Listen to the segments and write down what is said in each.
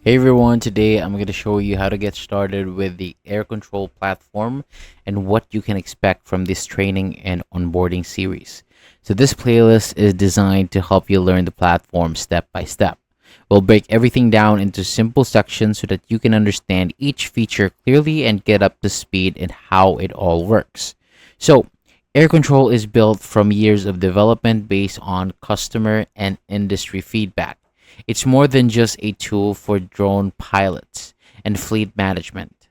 Hey everyone, today I'm going to show you how to get started with the air control platform and what you can expect from this training and onboarding series. So this playlist is designed to help you learn the platform step by step. We'll break everything down into simple sections so that you can understand each feature clearly and get up to speed in how it all works. So air control is built from years of development based on customer and industry feedback. It's more than just a tool for drone pilots and fleet management.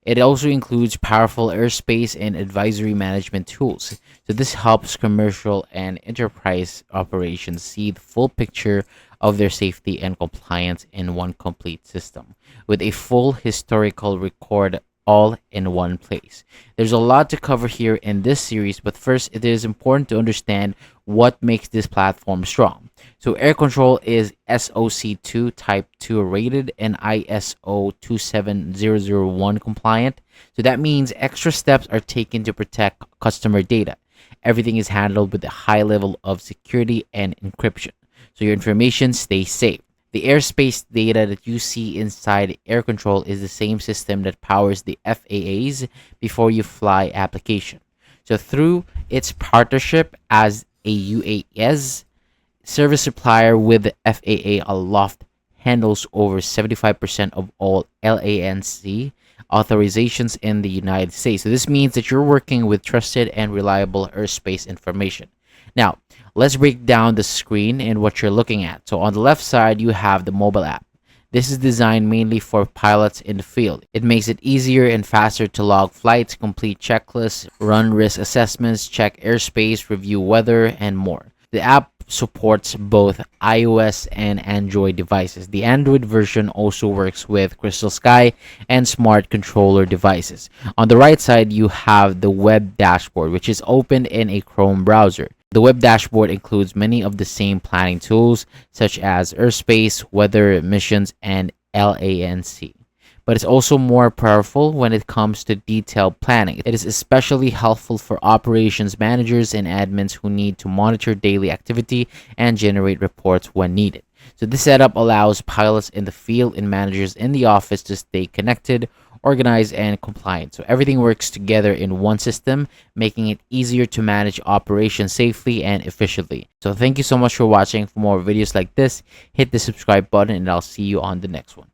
It also includes powerful airspace and advisory management tools. So this helps commercial and enterprise operations see the full picture of their safety and compliance in one complete system with a full historical record all in one place. There's a lot to cover here in this series, but first it is important to understand what makes this platform strong. So air control is SOC2 Type 2 rated and ISO 27001 compliant. So that means extra steps are taken to protect customer data. Everything is handled with a high level of security and encryption, so your information stays safe. The airspace data that you see inside air control is the same system that powers the FAA's before you fly application. So through its partnership as a UAS service supplier with the FAA, Aloft handles over 75% of all LAANC authorizations in the United States. So this means that you're working with trusted and reliable airspace information. Now, let's break down the screen and what you're looking at. So on the left side, you have the mobile app. This is designed mainly for pilots in the field. It makes it easier and faster to log flights, complete checklists, run risk assessments, check airspace, review weather, and more. The app supports both iOS and Android devices. The Android version also works with Crystal Sky and smart controller devices. On the right side, you have the web dashboard, which is opened in a Chrome browser. The web dashboard includes many of the same planning tools, such as airspace, weather, missions, and LAANC. But it's also more powerful when it comes to detailed planning. It is especially helpful for operations managers and admins who need to monitor daily activity and generate reports when needed. So this setup allows pilots in the field and managers in the office to stay connected, organized, and compliant. So everything works together in one system, making it easier to manage operations safely and efficiently. So thank you so much for watching. For more videos like this, hit the subscribe button and I'll see you on the next one.